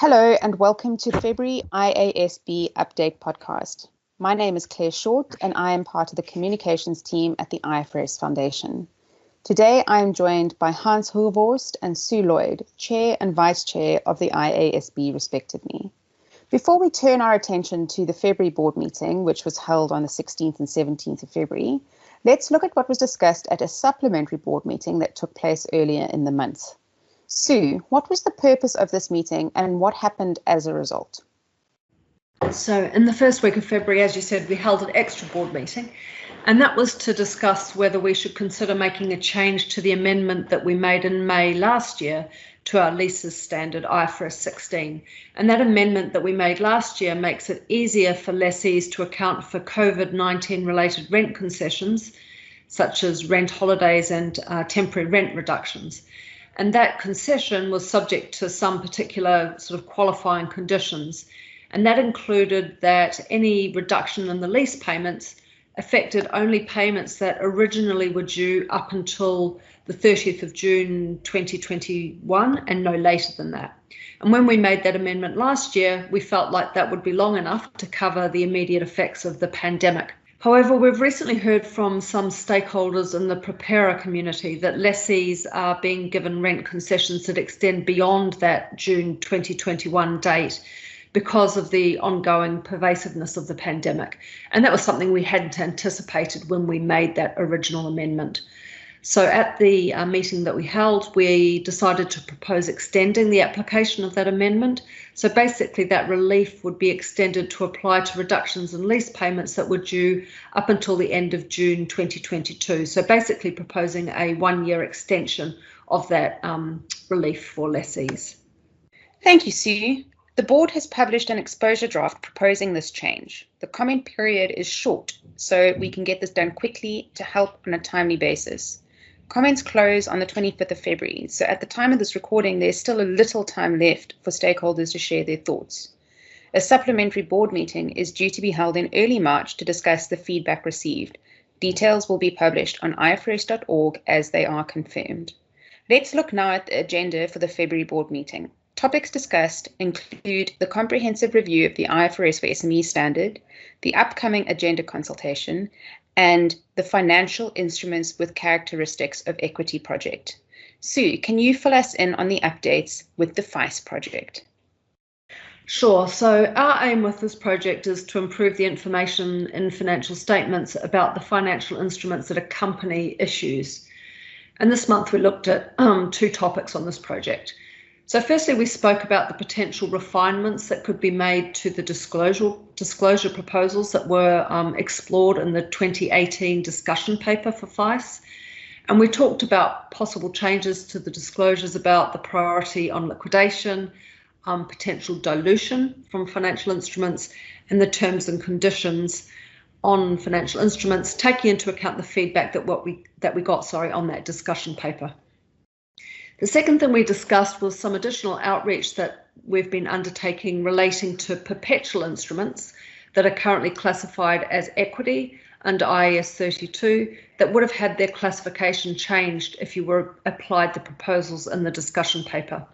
Hello and welcome to the February IASB Update podcast. My name is Claire Short and I am part of the communications team at the IFRS Foundation. Today I am joined by Hans Hoogervorst and Sue Lloyd, Chair and Vice Chair of the IASB respectively. Before we turn our attention to the February board meeting, which was held on the 16th and 17th of February, let's look at what was discussed at a supplementary board meeting that took place earlier in the month. Sue, what was the purpose of this meeting and what happened as a result? So in the first week of February, as you said, we held an extra board meeting, and that was to discuss whether we should consider making a change to the amendment that we made in May last year to our Leases Standard IFRS 16. And that amendment that we made last year makes it easier for lessees to account for COVID-19 related rent concessions, such as rent holidays and temporary rent reductions. And that concession was subject to some particular sort of qualifying conditions. And that included that any reduction in the lease payments affected only payments that originally were due up until the 30th of June 2021 and no later than that. And when we made that amendment last year, we felt like that would be long enough to cover the immediate effects of the pandemic. However, we've recently heard from some stakeholders in the preparer community that lessees are being given rent concessions that extend beyond that June 2021 date because of the ongoing pervasiveness of the pandemic. And that was something we hadn't anticipated when we made that original amendment. So at the meeting that we held, we decided to propose extending the application of that amendment. So basically that relief would be extended to apply to reductions in lease payments that were due up until the end of June 2022. So basically proposing a 1-year extension of that relief for lessees. Thank you, Sue. The board has published an exposure draft proposing this change. The comment period is short, so we can get this done quickly to help on a timely basis. Comments close on the 25th of February, so at the time of this recording, there's still a little time left for stakeholders to share their thoughts. A supplementary board meeting is due to be held in early March to discuss the feedback received. Details will be published on ifrs.org as they are confirmed. Let's look now at the agenda for the February board meeting. Topics discussed include the comprehensive review of the IFRS for SMEs Standard, the upcoming agenda consultation, and the financial instruments with characteristics of equity project. Sue, can you fill us in on the updates with the FICE project? Sure. So our aim with this project is to improve the information in financial statements about the financial instruments that accompany issues. And this month we looked at 2 topics on this project. So firstly, we spoke about the potential refinements that could be made to the disclosure proposals that were explored in the 2018 discussion paper for FICE. And we talked about possible changes to the disclosures about the priority on liquidation, potential dilution from financial instruments, and the terms and conditions on financial instruments, taking into account the feedback that we got on that discussion paper. The second thing we discussed was some additional outreach that we've been undertaking relating to perpetual instruments that are currently classified as equity under IAS 32 that would have had their classification changed if you were applied the proposals in the discussion paper.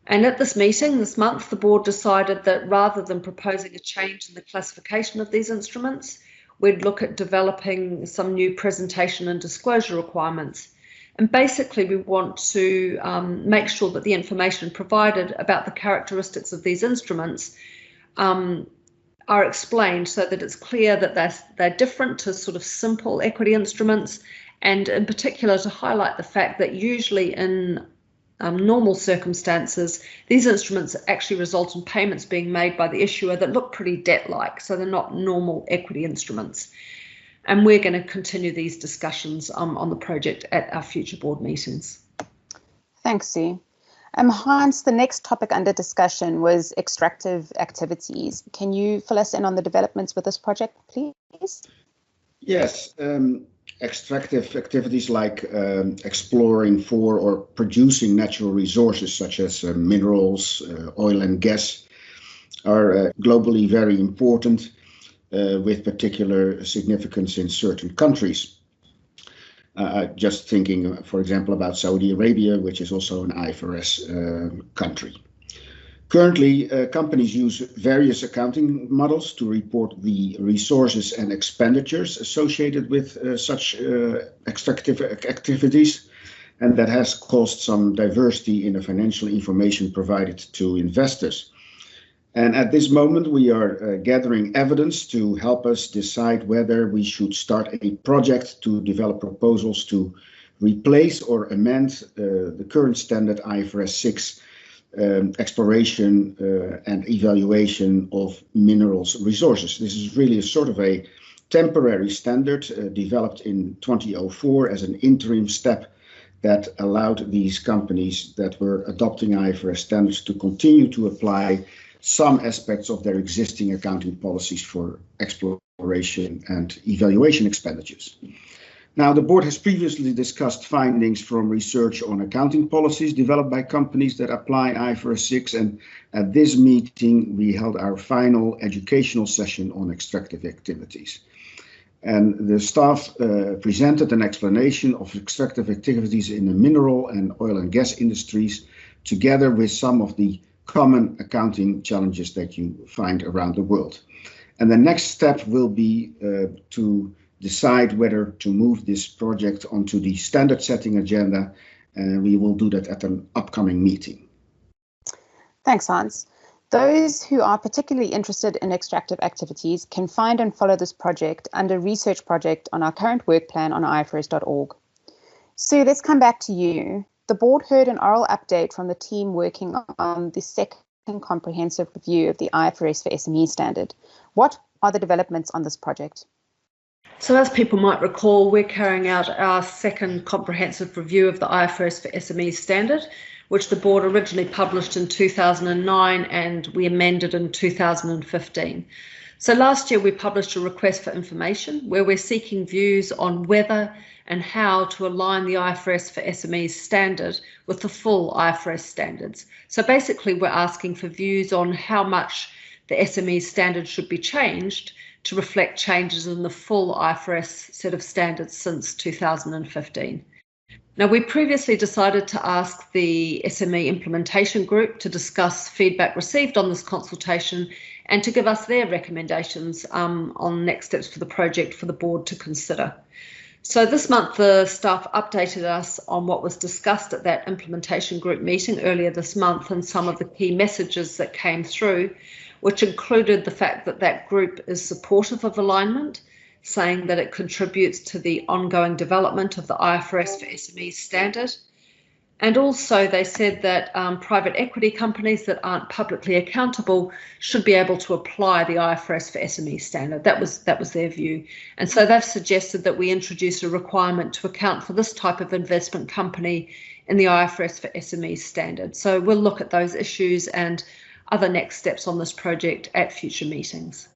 And at this meeting this month, the board decided that rather than proposing a change in the classification of these instruments, we'd look at developing some new presentation and disclosure requirements. And basically, we want to make sure that the information provided about the characteristics of these instruments are explained so that it's clear that they're different to sort of simple equity instruments, and in particular to highlight the fact that usually in normal circumstances, these instruments actually result in payments being made by the issuer that look pretty debt-like, so they're not normal equity instruments. And we're going to continue these discussions on the project at our future board meetings. Thanks, Sue. Hans, the next topic under discussion was extractive activities. Can you fill us in on the developments with this project, please? Yes, extractive activities like exploring for or producing natural resources such as minerals, oil and gas are globally very important. With particular significance in certain countries. Just thinking, for example, about Saudi Arabia, which is also an IFRS country. Currently, companies use various accounting models to report the resources and expenditures associated with such extractive activities, and that has caused some diversity in the financial information provided to investors. And at this moment, we are gathering evidence to help us decide whether we should start a project to develop proposals to replace or amend the current standard IFRS 6 exploration and evaluation of minerals resources. This is really a sort of a temporary standard developed in 2004 as an interim step that allowed these companies that were adopting IFRS standards to continue to apply some aspects of their existing accounting policies for exploration and evaluation expenditures. Now, the board has previously discussed findings from research on accounting policies developed by companies that apply IFRS 6, and at this meeting we held our final educational session on extractive activities. And the staff presented an explanation of extractive activities in the mineral and oil and gas industries, together with some of the common accounting challenges that you find around the world. And the next step will be to decide whether to move this project onto the standard setting agenda, and we will do that at an upcoming meeting. Thanks, Hans. Those who are particularly interested in extractive activities can find and follow this project under Research Project on our current work plan on ifrs.org. Sue, let's come back to you. The board heard an oral update from the team working on the second comprehensive review of the IFRS for SMEs Standard. What are the developments on this project? So as people might recall, we're carrying out our second comprehensive review of the IFRS for SMEs Standard, which the board originally published in 2009 and we amended in 2015. So last year we published a request for information where we're seeking views on whether and how to align the IFRS for SMEs Standard with the full IFRS standards. So basically we're asking for views on how much the SMEs Standard should be changed to reflect changes in the full IFRS set of standards since 2015. Now, we previously decided to ask the SME Implementation Group to discuss feedback received on this consultation and to give us their recommendations on next steps for the project for the board to consider. So this month, the staff updated us on what was discussed at that Implementation Group meeting earlier this month and some of the key messages that came through, which included the fact that that group is supportive of alignment, saying that it contributes to the ongoing development of the IFRS for SMEs Standard. And also they said that private equity companies that aren't publicly accountable should be able to apply the IFRS for SMEs Standard. That was their view. And so they've suggested that we introduce a requirement to account for this type of investment company in the IFRS for SMEs Standard. So we'll look at those issues and other next steps on this project at future meetings.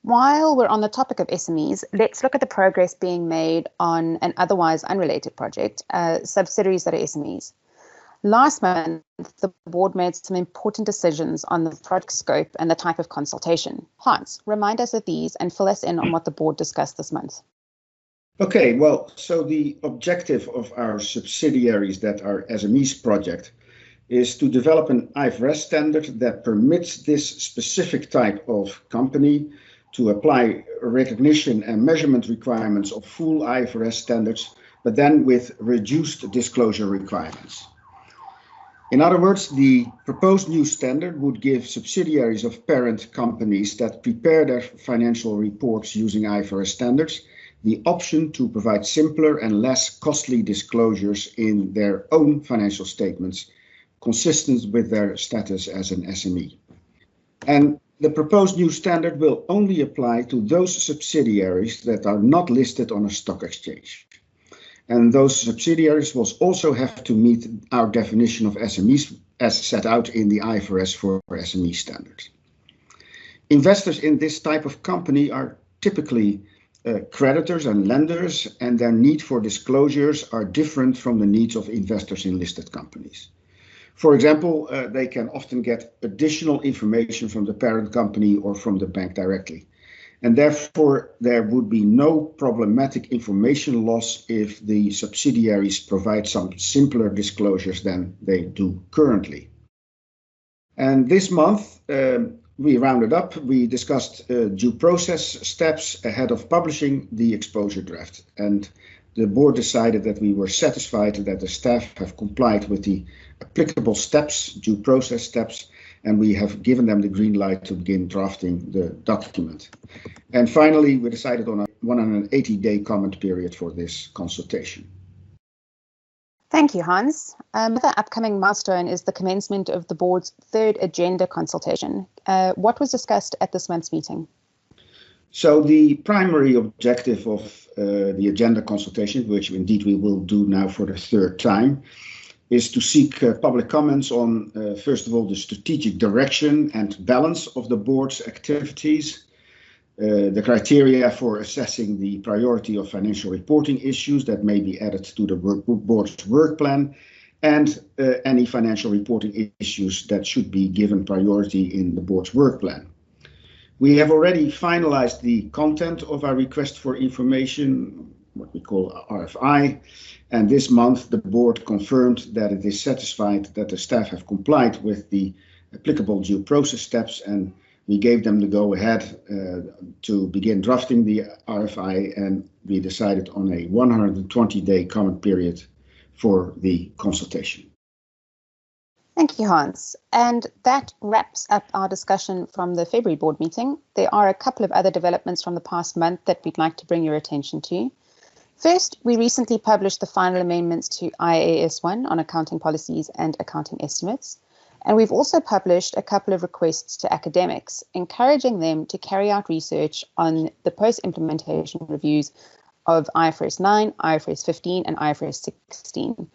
While we're on the topic of SMEs, let's look at the progress being made on an otherwise unrelated project, subsidiaries that are SMEs. Last month, the board made some important decisions on the project scope and the type of consultation. Hans, remind us of these and fill us in on what the board discussed this month. Okay, well, so the objective of our subsidiaries that are SMEs project is to develop an IFRS standard that permits this specific type of company to apply recognition and measurement requirements of full IFRS standards, but then with reduced disclosure requirements. In other words, the proposed new standard would give subsidiaries of parent companies that prepare their financial reports using IFRS standards the option to provide simpler and less costly disclosures in their own financial statements, consistent with their status as an SME. And the proposed new standard will only apply to those subsidiaries that are not listed on a stock exchange. And those subsidiaries will also have to meet our definition of SMEs as set out in the IFRS for SME standards. Investors in this type of company are typically creditors and lenders, and their need for disclosures are different from the needs of investors in listed companies. For example, they can often get additional information from the parent company or from the bank directly. And therefore, there would be no problematic information loss if the subsidiaries provide some simpler disclosures than they do currently. And this month, we rounded up, we discussed due process steps ahead of publishing the exposure draft. And the board decided that we were satisfied that the staff have complied with the applicable steps, due process steps, and we have given them the green light to begin drafting the document. And finally, we decided on a 180-day comment period for this consultation. Thank you, Hans. Another upcoming milestone is the commencement of the board's third agenda consultation. What was discussed at this month's meeting? So the primary objective of the agenda consultation, which indeed we will do now for the third time, is to seek public comments on, first of all, the strategic direction and balance of the board's activities, the criteria for assessing the priority of financial reporting issues that may be added to the board's work plan, and any financial reporting issues that should be given priority in the board's work plan. We have already finalized the content of our request for information, what we call RFI, and this month the board confirmed that it is satisfied that the staff have complied with the applicable due process steps, and we gave them the go-ahead to begin drafting the RFI, and we decided on a 120-day comment period for the consultation. Thank you, Hans. And that wraps up our discussion from the February board meeting. There are a couple of other developments from the past month that we'd like to bring your attention to. First, we recently published the final amendments to IAS 1 on accounting policies and accounting estimates. And we've also published a couple of requests to academics, encouraging them to carry out research on the post-implementation reviews of IFRS 9, IFRS 15, and IFRS 16.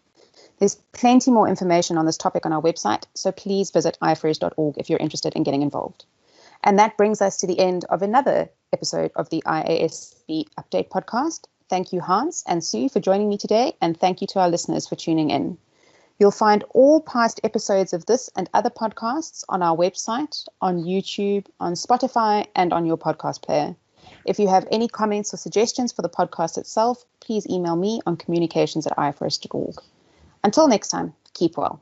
There's plenty more information on this topic on our website, so please visit ifrs.org if you're interested in getting involved. And that brings us to the end of another episode of the IASB Update podcast. Thank you, Hans and Sue, for joining me today, and thank you to our listeners for tuning in. You'll find all past episodes of this and other podcasts on our website, on YouTube, on Spotify, and on your podcast player. If you have any comments or suggestions for the podcast itself, please email me on communications@ifrs.org. Until next time, keep well.